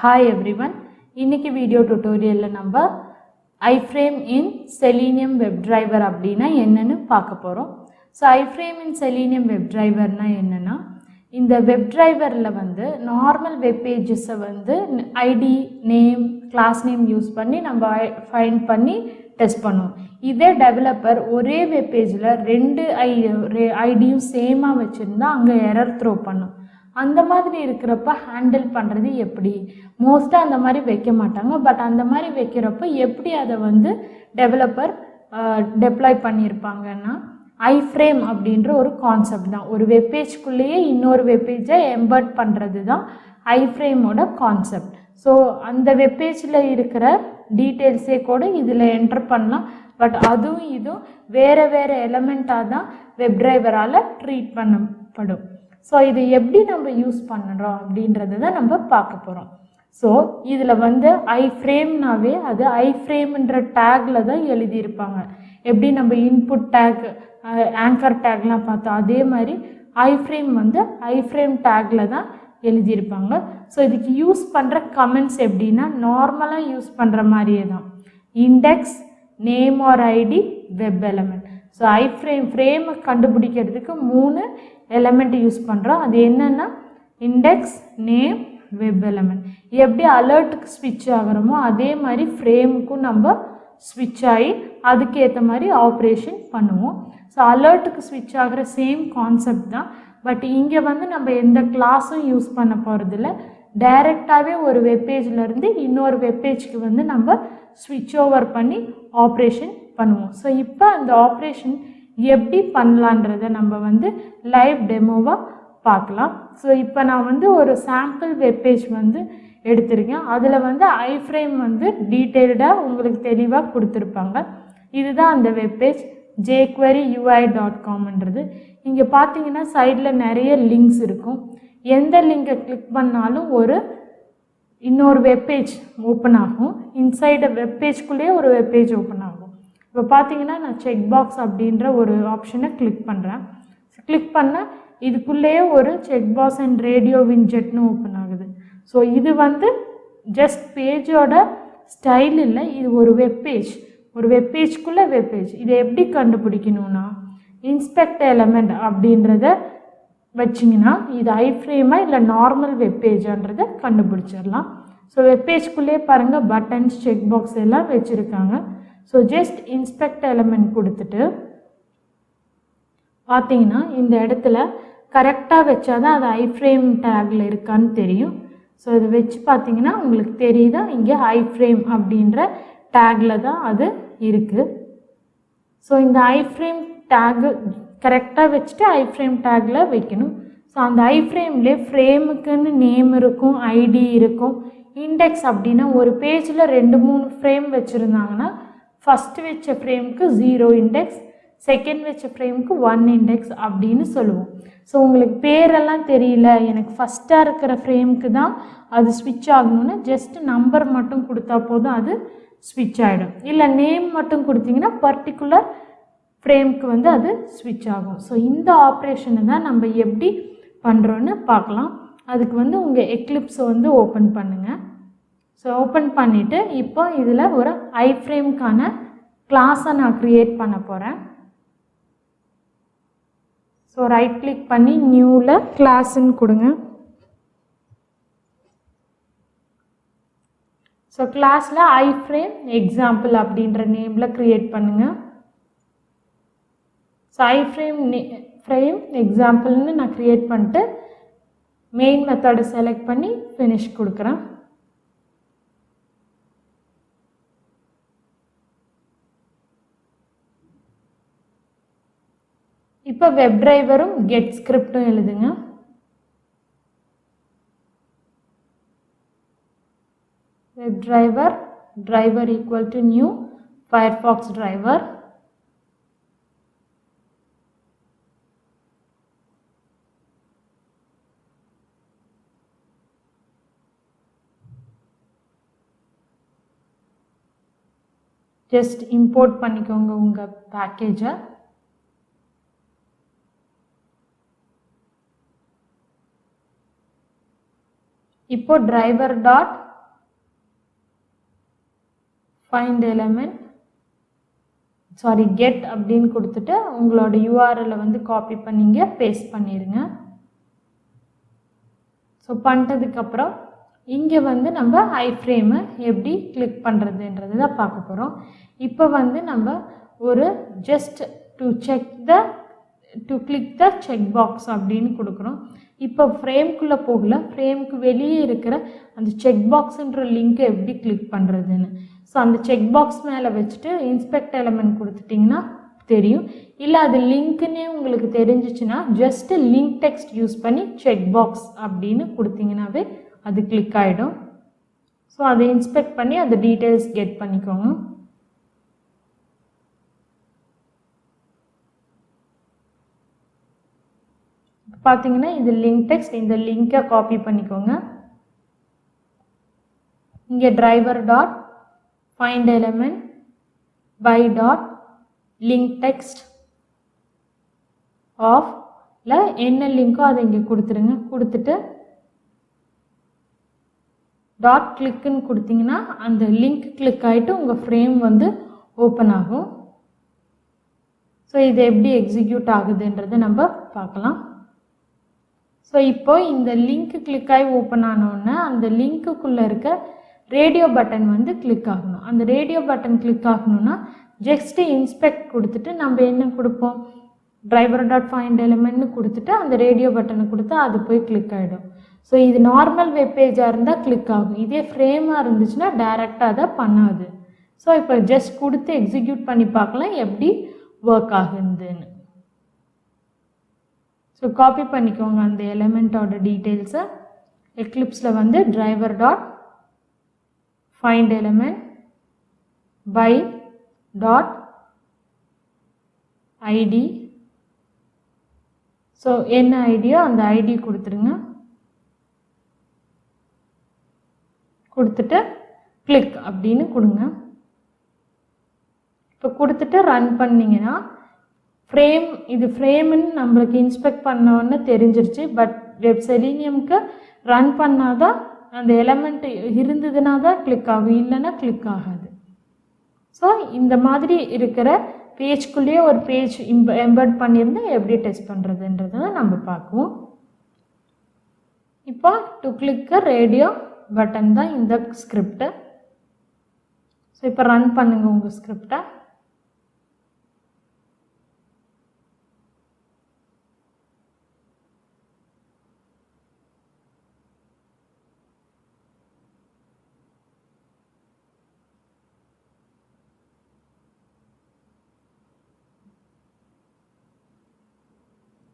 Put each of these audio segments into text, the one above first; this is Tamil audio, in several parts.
Hi everyone. இன்னைக்கு வீடியோ டுட்டோரியல்ல நம்ம iframe in Selenium WebDriver அப்படினா என்னன்னு பார்க்க போறோம். So iframe in Selenium WebDriverனா என்னன்னா இந்த WebDriverல வந்து நார்மல் வெப் பேजेस வந்து ID name class name use பண்ணி நம்ம ஃபைண்ட் பண்ணி டெஸ்ட் பண்ணுவோம். இதே டெவலப்பர் ஒரே வெப் பேஜ்ல ரெண்டு ஐடியும் சேமா வச்சிருந்தா அங்க எரர் த்ரோ பண்ணும். அந்த மாதிரி இருக்கிறப்ப ஹேண்டில் பண்ணுறது எப்படி? மோஸ்ட்டாக அந்த மாதிரி வைக்க மாட்டாங்க. பட் அந்த மாதிரி வைக்கிறப்ப எப்படி அதை வந்து டெவலப்பர் டெப்ளாய் பண்ணியிருப்பாங்கன்னா iframe அப்படின்ற ஒரு கான்செப்ட் தான். ஒரு வெப்பேஜ்குள்ளேயே இன்னொரு வெப்பேஜை எம்பர்ட் பண்ணுறது தான் iframeோட கான்செப்ட். ஸோ அந்த வெப்பேஜில் இருக்கிற டீட்டெயில்ஸே கூட இதில் என்டர் பண்ணலாம். பட் அதுவும் இதுவும் வேறு வேறு எலமெண்ட்டாக தான் வெப்டிரைவரால் ட்ரீட் பண்ணப்படும். ஸோ இது எப்படி நம்ம யூஸ் பண்ணுறோம் அப்படின்றத தான் நம்ம பார்க்க போகிறோம். ஸோ இதில் வந்து iframeனாவே அது iframeன்ற டேக்கில் தான் எழுதியிருப்பாங்க. எப்படி நம்ம இன்புட் டேக் ஆங்கர் டேக்லாம் பார்த்தோம் அதே மாதிரி iframe வந்து iframe டேக்கில் தான் எழுதியிருப்பாங்க. ஸோ இதுக்கு யூஸ் பண்ணுற கமெண்ட்ஸ் எப்படின்னா நார்மலாக யூஸ் பண்ணுற மாதிரியே தான். Index name or ID web element. So ஃப்ரேமை கண்டுபிடிக்கிறதுக்கு 3 எலமெண்ட் யூஸ் பண்ணுறோம். அது என்னென்னா இண்டெக்ஸ் நேம் வெப் எலமெண்ட். எப்படி அலர்ட்டுக்கு ஸ்விட்ச் ஆகிறோமோ அதே மாதிரி ஃப்ரேமுக்கும் நம்ம ஸ்விட்ச் ஆகி அதுக்கேற்ற மாதிரி ஆப்ரேஷன் பண்ணுவோம். ஸோ அலர்ட்டுக்கு ஸ்விட்ச் ஆகிற சேம் கான்செப்ட் தான். பட் இங்கே வந்து நம்ம எந்த கிளாஸும் யூஸ் பண்ண போகிறதில்ல. டைரெக்டாகவே ஒரு வெப்பேஜ்லேருந்து இன்னொரு வெப்பேஜ்க்கு வந்து நம்ம ஸ்விட்ச் ஓவர் பண்ணி ஆப்ரேஷன் பண்ணுவோம். ஸோ இப்போ அந்த ஆப்ரேஷன் எப்படி பண்ணலான்றதை நம்ம வந்து லைவ் டெமோவாக பார்க்கலாம். ஸோ இப்போ நான் வந்து ஒரு சாம்பிள் வெப்பேஜ் வந்து எடுத்திருக்கேன். அதில் வந்து iframe வந்து டீட்டெயில்டாக உங்களுக்கு தெளிவாக கொடுத்துருப்பாங்க. இதுதான் அந்த வெப்பேஜ் jQueryui.comன்றது. இங்கே பார்த்தீங்கன்னா சைடில் நிறைய லிங்க்ஸ் இருக்கும். எந்த லிங்கை கிளிக் பண்ணாலும் இன்னொரு வெப்பேஜ் ஓப்பன் ஆகும். இன்சைடு வெப்பேஜ்குள்ளேயே ஒரு வெப்பேஜ் ஓப்பன் ஆகும். இப்போ பார்த்தீங்கன்னா நான் செக் பாக்ஸ் அப்படின்ற ஒரு ஆப்ஷனை கிளிக் பண்ணுறேன். கிளிக் பண்ணால் இதுக்குள்ளேயே ஒரு செக் பாக்ஸ் அண்ட் ரேடியோ வின்ஜெட்னு ஓப்பன் ஆகுது. ஸோ இது வந்து ஜஸ்ட் பேஜோட ஸ்டைல் இல்லை, இது ஒரு வெப்பேஜ். ஒரு வெப்பேஜ்குள்ளே வெப்பேஜ். இதை எப்படி கண்டுபிடிக்கணும்னா இன்ஸ்பெக்ட் எலமெண்ட் அப்படின்றத வச்சிங்கன்னா இது iframeஆ இல்லை நார்மல் வெப்பேஜான்றதை கண்டுபிடிச்சிடலாம். ஸோ வெப்பேஜ்குள்ளேயே பாருங்கள் பட்டன்ஸ் செக் பாக்ஸ் எல்லாம் வச்சுருக்காங்க. ஸோ ஜஸ்ட் இன்ஸ்பெக்ட் எலமெண்ட் கொடுத்துட்டு பார்த்தீங்கன்னா இந்த இடத்துல கரெக்டாக வச்சாதான் அது iframe டேக்கில் இருக்கான்னு தெரியும். ஸோ இதை வச்சு பார்த்தீங்கன்னா உங்களுக்கு தெரியுதா இங்கே iframe அப்படின்ற டேக்கில் தான் அது இருக்குது. ஸோ இந்த iframe டேக்கு கரெக்டாக வச்சுட்டு iframe டேக்கில் வைக்கணும். ஸோ அந்த iframeலே ஃப்ரேமுக்குன்னு நேம் இருக்கும், ஐடி இருக்கும். இண்டெக்ஸ் அப்படின்னா ஒரு பேஜில் 2-3 ஃப்ரேம் வச்சுருந்தாங்கன்னா ஃபஸ்ட்டு வச்ச ஃப்ரேமுக்கு 0 இண்டெக்ஸ், செகண்ட் வச்ச ஃப்ரேமுக்கு 1 இண்டெக்ஸ் அப்படின்னு சொல்லுவோம். ஸோ உங்களுக்கு பேரெல்லாம் தெரியல, எனக்கு ஃபஸ்ட்டாக இருக்கிற ஃப்ரேமுக்கு தான் அது ஸ்விட்ச் ஆகணும்னா ஜஸ்ட் நம்பர் மட்டும் கொடுத்தா போதும், அது ஸ்விட்ச் ஆகிடும். இல்லை நேம் மட்டும் கொடுத்தீங்கன்னா பர்டிகுலர் ஃப்ரேமுக்கு வந்து அது ஸ்விட்ச் ஆகும். ஸோ இந்த ஆப்ரேஷனை தான் நம்ம எப்படி பண்ணுறோன்னு பார்க்கலாம். அதுக்கு வந்து உங்கள் எக்லிப்ஸை வந்து ஓப்பன் பண்ணுங்கள். ஸோ ஓப்பன் பண்ணிவிட்டு இப்போ இதில் ஒரு iframeக்கான கிளாஸை நான் க்ரியேட் பண்ண போகிறேன். ஸோ ரைட் கிளிக் பண்ணி நியூவில் கிளாஸ்ன்னு கொடுங்க. ஸோ கிளாஸில் iframe எக்ஸாம்பிள் அப்படின்ற நேமில் க்ரியேட் பண்ணுங்கள். ஸோ iframe எக்ஸாம்பிள்னு நான் க்ரியேட் பண்ணிட்டு மெயின் மெத்தடை செலக்ட் பண்ணி ஃபினிஷ் கொடுக்குறேன். இப்போ வெப்டிரைவரும் கெட் ஸ்கிரிப்டும் எழுதுங்க. WebDriver driver equal to new Firefox driver. Just import பண்ணிக்கோங்க உங்கள் பேக்கேஜை. இப்போ driver dot find element get அப்படின்னு கொடுத்துட்டு உங்களோட URL வந்து காப்பி பண்ணிங்க பேஸ்ட் பண்ணிருங்க. ஸோ பண்ணிட்டதுக்கப்புறம் இங்கே வந்து நம்ம ஐஃப்ரேமை எப்படி கிளிக் பண்ணுறதுன்றது தான் பார்க்க போகிறோம். இப்போ வந்து நம்ம ஒரு just to click the cheque box அப்படின்னு கொடுக்குறோம். இப்போ ஃப்ரேம்குள்ளே போகல, ஃப்ரேம்க்கு வெளியே இருக்கிற அந்த செக் பாக்ஸுன்ற லிங்க்கை எப்படி கிளிக் பண்ணுறதுன்னு. ஸோ அந்த செக் பாக்ஸ் மேலே வச்சுட்டு இன்ஸ்பெக்ட் எலமெண்ட் கொடுத்துட்டிங்கன்னா தெரியும். இல்லை அது லிங்க்குன்னே உங்களுக்கு தெரிஞ்சிச்சுன்னா ஜஸ்ட்டு லிங்க் டெக்ஸ்ட் யூஸ் பண்ணி செக் பாக்ஸ் அப்படின்னு கொடுத்தீங்கன்னாவே அது கிளிக் ஆகிடும். ஸோ அதை இன்ஸ்பெக்ட் பண்ணி அந்த டீட்டெயில்ஸ் கெட் பண்ணிக்கோங்க. பார்த்தீங்கன்னா இது லிங்க் டெக்ஸ்ட், இந்த லிங்கை காப்பி பண்ணிக்கோங்க. இங்கே driver dot find element by dot link text ஆஃப்ல என்ன லிங்கோ அதை இங்கே கொடுத்துருங்க. கொடுத்துட்டு டாட் கிளிக்குன்னு கொடுத்தீங்கன்னா அந்த லிங்க் கிளிக் ஆகிட்டு உங்கள் ஃப்ரேம் வந்து ஓப்பன் ஆகும். ஸோ இது எப்படி எக்ஸிக்யூட் ஆகுதுன்றதை நம்ம பார்க்கலாம். ஸோ இப்போ இந்த லிங்க் கிளிக் ஆகி ஓப்பன் ஆனோடனே அந்த லிங்க்குள்ளே இருக்க ரேடியோ பட்டன் வந்து கிளிக் ஆகணும். அந்த ரேடியோ பட்டன் கிளிக் ஆகணும்னா ஜஸ்ட்டு இன்ஸ்பெக்ட் கொடுத்துட்டு நம்ம என்ன கொடுப்போம், டிரைவர் டாட் ஃபைண்ட் எலிமெண்ட்னு கொடுத்துட்டு அந்த ரேடியோ பட்டனை கொடுத்தா அது போய் கிளிக் ஆகிடும். ஸோ இது நார்மல் வெப்பேஜாக இருந்தால் கிளிக் ஆகும். இதே ஃப்ரேமாக இருந்துச்சுன்னா டைரெக்டாக அதை பண்ணாது. ஸோ இப்போ ஜஸ்ட் கொடுத்து எக்ஸிக்யூட் பண்ணி பார்க்கலாம் எப்படி ஒர்க் ஆகுதுன்னு. ஸோ காப்பி பண்ணிக்கோங்க அந்த எலிமெண்ட்டோட டீட்டெயில்ஸை. எக்லிப்ஸில் வந்து driver dot find element by dot ID. So என்ன ஐடியோ அந்த ஐடி கொடுத்துருங்க. கொடுத்துட்டு கிளிக் அப்படின்னு கொடுங்க. இப்போ கொடுத்துட்டு ரன் பண்ணிங்கன்னா ஃப்ரேம் இது ஃப்ரேம்னு நம்மளுக்கு இன்ஸ்பெக்ட் பண்ணோன்னு தெரிஞ்சிருச்சு. பட் வெப் செலீனியம்க்கு ரன் பண்ணாதான் அந்த எலமெண்ட் இருந்ததுன்னா தான் கிளிக் ஆகும், இல்லைன்னா கிளிக் ஆகாது. ஸோ இந்த மாதிரி இருக்கிற பேஜ்குள்ளேயே ஒரு பேஜ் எம்பெட் பண்ணியிருந்தால் எப்படி டெஸ்ட் பண்ணுறதுன்றதை நம்ம பார்க்குவோம். இப்போ டு கிளிக் ரேடியோ பட்டன் தான் இந்த ஸ்கிரிப்டு. ஸோ இப்போ ரன் பண்ணுங்கள் உங்கள் ஸ்கிரிப்டை.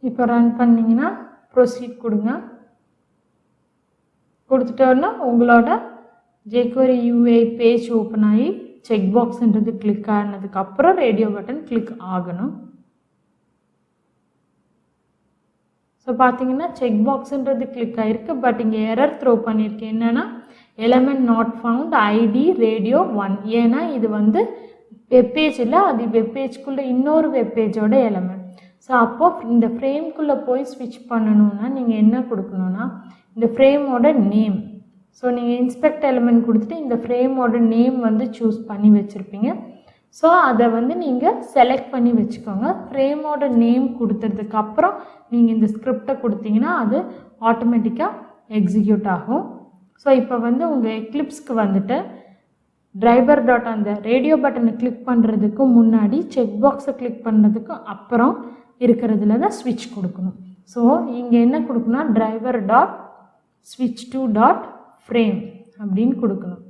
இப்போ ரன் பண்ணிங்கன்னா ப்ரொசீட் கொடுங்க. கொடுத்துட்டோன்னா உங்களோட jQuery UI பேஜ் ஓப்பன் ஆகி செக் பாக்ஸ்ன்றது கிளிக் ஆனதுக்கப்புறம் ரேடியோ பட்டன் கிளிக் ஆகணும். ஸோ பார்த்தீங்கன்னா செக் பாக்ஸ்ன்றது கிளிக் ஆகிருக்கு. பட் இங்கே எரர் த்ரோ பண்ணியிருக்கேன். என்னென்னா element not found ID radio 1. ஏன்னா இது வந்து வெப்பேஜ் இல்லை, அது வெப்பேஜ்குள்ளே இன்னொரு வெப்பேஜோட எலமெண்ட். ஸோ அப்போது இந்த ஃப்ரேம்குள்ளே போய் ஸ்விட்ச் பண்ணணுன்னா நீங்கள் என்ன கொடுக்கணுன்னா இந்த ஃப்ரேமோட நேம். ஸோ நீங்கள் இன்ஸ்பெக்ட் எலிமெண்ட் கொடுத்துட்டு இந்த ஃப்ரேமோட நேம் வந்து சூஸ் பண்ணி வச்சுருப்பீங்க. ஸோ அதை வந்து நீங்கள் செலக்ட் பண்ணி வச்சுக்கோங்க. ஃப்ரேமோட நேம் கொடுத்ததுக்கப்புறம் நீங்கள் இந்த ஸ்கிரிப்டை கொடுத்தீங்கன்னா அது ஆட்டோமேட்டிக்காக எக்ஸிக்யூட் ஆகும். ஸோ இப்போ வந்து உங்கள் எக்லிப்ஸ்க்கு வந்துட்டு டிரைவர் டாட் அந்த ரேடியோ பட்டனை கிளிக் பண்ணுறதுக்கு முன்னாடி செக் பாக்ஸை கிளிக் பண்ணுறதுக்கும் அப்புறம் இருக்கிறதுல தான் ஸ்விட்ச் கொடுக்கணும். ஸோ இங்கே என்ன கொடுக்கணும், டிரைவர் டாட் ஸ்விட்ச் டு டாட் ஃப்ரேம் அப்படின்னு கொடுக்கணும்.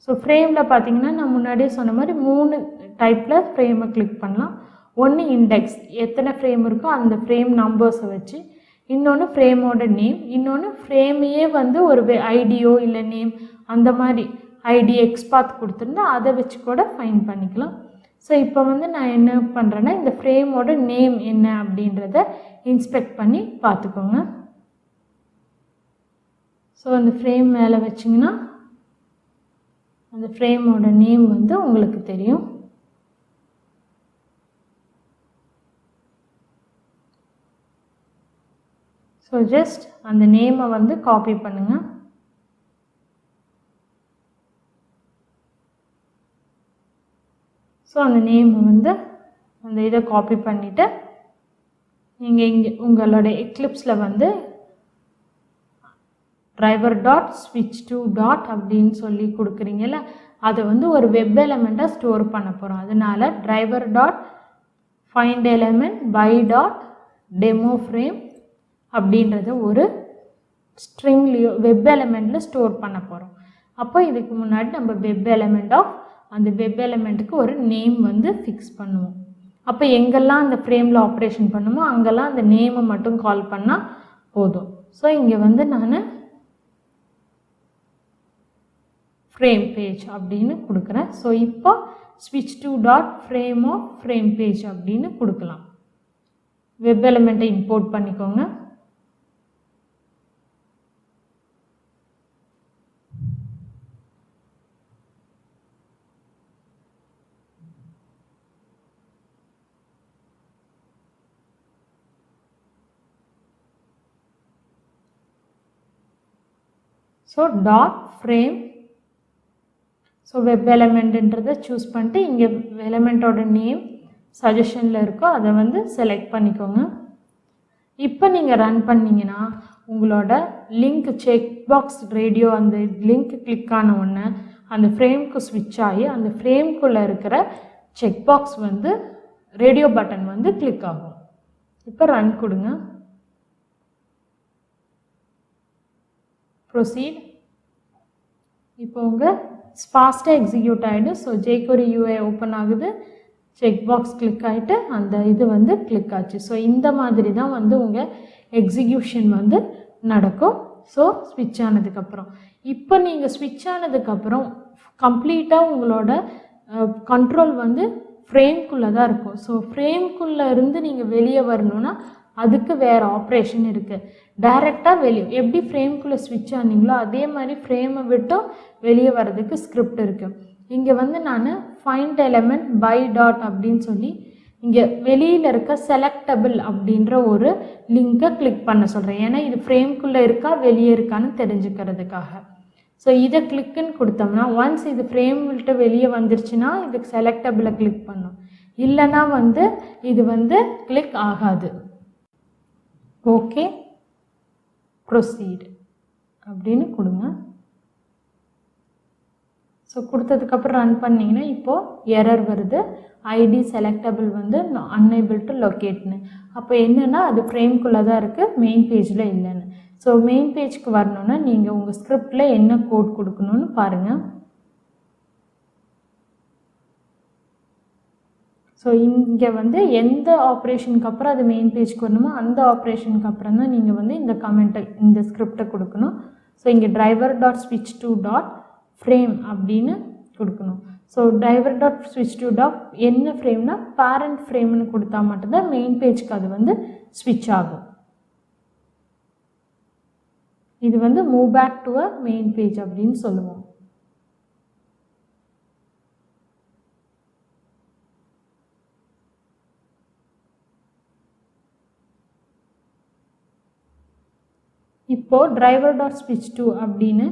ஸோ ஃப்ரேமில் பார்த்தீங்கன்னா நான் முன்னாடியே சொன்ன மாதிரி 3 டைப்பில் ஃப்ரேமை கிளிக் பண்ணலாம். ஒன்று இண்டெக்ஸ், எத்தனை ஃப்ரேம் இருக்கோ அந்த ஃப்ரேம் நம்பர்ஸை வச்சு. இன்னொன்று ஃப்ரேமோட நேம். இன்னொன்று ஃப்ரேமையே வந்து ஒரு ஐடியோ இல்லை நேம் அந்த மாதிரி ஐடி எக்ஸ்பாத் கொடுத்துருந்தா அதை வச்சு கூட ஃபைன் பண்ணிக்கலாம். ஸோ இப்போ வந்து நான் என்ன பண்ணுறேன்னா இந்த ஃப்ரேமோட நேம் என்ன அப்படின்றத இன்ஸ்பெக்ட் பண்ணி பார்த்துக்கோங்க. ஸோ அந்த ஃப்ரேம் மேலே வச்சிங்கன்னா அந்த ஃப்ரேமோட நேம் வந்து உங்களுக்கு தெரியும். ஸோ ஜஸ்ட் அந்த நேமை வந்து காப்பி பண்ணுங்கள். ஸோ அந்த நேம் வந்து அந்த இதை காப்பி பண்ணிவிட்டு நீங்கள் இங்கே உங்களோட எக்லிப்ஸில் வந்து டிரைவர் டாட் ஸ்விட்ச் டு டாட் அப்படின்னு சொல்லி கொடுக்குறீங்கல்ல, அதை வந்து ஒரு வெப் எலமெண்ட்டாக ஸ்டோர் பண்ண போகிறோம். அதனால driver dot find element by dot demo frame அப்படின்றத ஒரு ஸ்ட்ரிங்லேயோ வெப் எலமெண்ட்டில் ஸ்டோர் பண்ண போகிறோம். அப்போ இதுக்கு முன்னாடி நம்ம வெப் எலமெண்ட் ஆஃப் அந்த வெப் எலமெண்ட்டுக்கு ஒரு நேம் வந்து ஃபிக்ஸ் பண்ணுவோம். அப்போ எங்கெல்லாம் அந்த ஃப்ரேமில் ஆப்ரேஷன் பண்ணுமோ அங்கெல்லாம் அந்த நேமை மட்டும் கால் பண்ணால் போதும். ஸோ இங்கே வந்து நான் ஃப்ரேம் பேஜ் அப்படின்னு கொடுக்குறேன். ஸோ இப்போ ஸ்விட்ச் to dot frame of frame page அப்படின்னு கொடுக்கலாம். வெப் எலமெண்ட்டை இம்போர்ட் பண்ணிக்கோங்க. So dot frame, so web எலமெண்ட்டுன்றதை சூஸ் பண்ணிட்டு இங்கே எலமெண்ட்டோட நேம் சஜஷனில் இருக்கோ அதை வந்து செலக்ட் பண்ணிக்கோங்க. இப்போ நீங்கள் ரன் பண்ணிங்கன்னா உங்களோட லிங்க் செக் பாக்ஸ் ரேடியோ அந்த லிங்க் கிளிக் ஆன உடனே அந்த ஃப்ரேம்க்கு ஸ்விட்ச் ஆகி அந்த ஃப்ரேம்குள்ளே இருக்கிற செக் பாக்ஸ் வந்து ரேடியோ பட்டன் வந்து கிளிக் ஆகும். இப்போ ரன் கொடுங்க. ப்ரொசீட். இப்போ உங்கள் ஃபாஸ்ட்டாக எக்ஸிக்யூட் ஆகிடும். ஸோ jQuery UI ஓப்பன் ஆகுது, செக் பாக்ஸ் கிளிக் ஆகிட்டு அந்த இது வந்து கிளிக் ஆச்சு. ஸோ இந்த மாதிரி தான் வந்து உங்கள் எக்ஸிக்யூஷன் வந்து நடக்கும். ஸோ ஸ்விட்ச் ஆனதுக்கப்புறம் இப்போ நீங்கள் ஸ்விட்ச் ஆனதுக்கப்புறம் கம்ப்ளீட்டாக உங்களோட கண்ட்ரோல் வந்து ஃப்ரேம்குள்ளே தான் இருக்கும். ஸோ ஃப்ரேம்குள்ளே இருந்து நீங்கள் வெளியே வரணுன்னா அதுக்கு வேறு ஆப்ரேஷன் இருக்குது. டைரெக்டாக வெளியே எப்படி ஃப்ரேம்குள்ளே ஸ்விட்ச் ஆனீங்களோ அதே மாதிரி ஃப்ரேமை விட்டும் வெளியே வர்றதுக்கு ஸ்கிரிப்ட் இருக்குது. இங்கே வந்து நான் ஃபைண்ட் எலமெண்ட் பை டாட் அப்படின்னு சொல்லி இங்கே வெளியில் இருக்க செலக்டபிள் அப்படின்ற ஒரு லிங்கை கிளிக் பண்ண சொல்கிறேன். ஏன்னா இது ஃப்ரேம்குள்ளே இருக்கா வெளியே இருக்கான்னு தெரிஞ்சுக்கிறதுக்காக. ஸோ இதை கிளிக்குன்னு கொடுத்தோம்னா ஒன்ஸ் இது ஃப்ரேம் விட்டு வெளியே வந்துருச்சுன்னா இதுக்கு செலக்டபிளை கிளிக் பண்ணும், இல்லைன்னா வந்து இது வந்து கிளிக் ஆகாது. ஓகே ப்ரொசீட் அப்படின்னு கொடுங்க. ஸோ கொடுத்ததுக்கப்புறம் ரன் பண்ணிங்கன்னா இப்போது எரர் வருது, ஐடி செலக்டபிள் வந்து அன்ஏபிள் டு லொக்கேட்னு. அப்போ என்னென்னா அது ஃப்ரேம்குள்ளே தான் இருக்குது, மெயின் பேஜில் இல்லைன்னு. ஸோ மெயின் பேஜ்க்கு வரணுன்னா நீங்கள் உங்கள் ஸ்கிரிப்டில் என்ன கோட் கொடுக்கணும்னு பாருங்கள். ஸோ இங்கே வந்து எந்த ஆப்ரேஷனுக்கு அப்புறம் அது மெயின் பேஜ்க்கு வரணுமோ அந்த ஆப்ரேஷனுக்கு அப்புறம் தான் நீங்கள் வந்து இந்த கமெண்ட்டை இந்த ஸ்கிரிப்டை கொடுக்கணும். ஸோ இங்கே டிரைவர் டாட் ஸ்விட்ச் டு டாட் ஃப்ரேம் அப்படின்னு கொடுக்கணும். ஸோ டிரைவர் டாட் ஸ்விட்ச் டு டாட் என்ன ஃப்ரேம்னா பேரண்ட் ஃப்ரேம்னு கொடுத்தா மட்டும்தான் மெயின் பேஜ்க்கு அது வந்து ஸ்விட்ச் ஆகும். இது வந்து move back to a main page அப்படின்னு சொல்லுவோம். இப்போது டிரைவர் டாட் ஸ்விட்ச் டு அப்படின்னு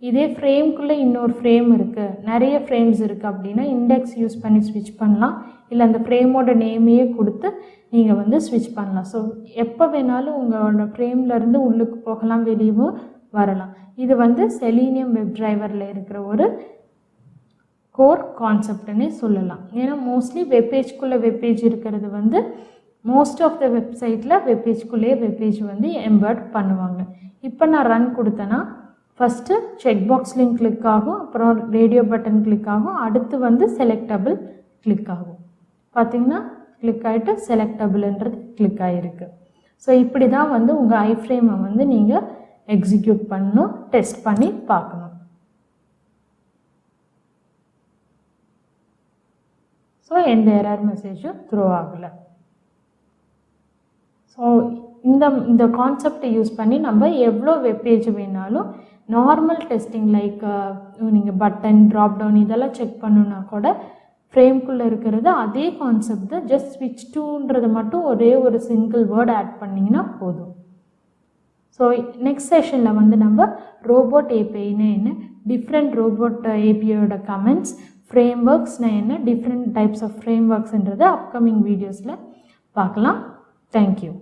இதே ஃப்ரேம்குள்ளே இன்னொரு ஃப்ரேம் இருக்குது, நிறைய ஃப்ரேம்ஸ் இருக்குது அப்படின்னா இண்டெக்ஸ் யூஸ் பண்ணி ஸ்விட்ச் பண்ணலாம், இல்லை அந்த ஃப்ரேமோட நேமையே கொடுத்து நீங்கள் வந்து ஸ்விட்ச் பண்ணலாம். ஸோ எப்போ வேணாலும் உங்களோட ஃப்ரேம்லேருந்து உள்ளுக்கு போகலாம், வெளியவும் வரலாம். இது வந்து செலீனியம் வெப் டிரைவரில் இருக்கிற ஒரு கோர் கான்செப்ட்னே சொல்லலாம். ஏன்னா மோஸ்ட்லி வெப்பேஜ்குள்ளே வெப்பேஜ் இருக்கிறது வந்து மோஸ்ட் ஆஃப் த வெப்சைட்டில் வெப்பேஜ்குள்ளேயே வெப்பேஜ் வந்து எம்பர்ட் பண்ணுவாங்க. இப்போ நான் ரன் கொடுத்தேன்னா first check box link click ஆகும், அப்புறம் ரேடியோ பட்டன் கிளிக் ஆகும், அடுத்து வந்து செலக்டபிள் கிளிக் ஆகும். பார்த்திங்கன்னா கிளிக் ஆகிட்டு செலக்டபிள்ன்றது கிளிக் ஆகிருக்கு. ஸோ இப்படி தான் வந்து உங்கள் ஐஃப்ரேமை வந்து நீங்கள் எக்ஸிக்யூட் பண்ணணும், டெஸ்ட் பண்ணி பார்க்கணும். ஸோ எந்த எரர் மெசேஜும் த்ரோ ஆகலை. ஸோ இந்த கான்செப்டை யூஸ் பண்ணி நம்ம எவ்வளோ வெப்பேஜ் வேணாலும் நார்மல் டெஸ்டிங் லைக் நீங்கள் பட்டன் ட்ராப் டவுன் இதெல்லாம் செக் பண்ணணுன்னா கூட ஃப்ரேம்குள்ளே இருக்கிறது அதே கான்செப்ட் தான், ஜஸ்ட் ஸ்விட்ச் டூன்றது மட்டும் ஒரே ஒரு சிங்கிள் வேர்ட் ஆட் பண்ணிங்கன்னா போதும். ஸோ நெக்ஸ்ட் செஷனில் வந்து நம்ம ரோபோட் ஏபிஐன்னு என்ன, டிஃப்ரெண்ட் ரோபோட் ஏபிஐயோட கமெண்ட்ஸ், ஃப்ரேம்ஒர்க்ஸ்னால் என்ன, டிஃப்ரெண்ட் டைப்ஸ் ஆஃப் ஃப்ரேம்ஒர்க்ஸ்ன்றது அப்கமிங் வீடியோஸில் பார்க்கலாம். தேங்க்யூ.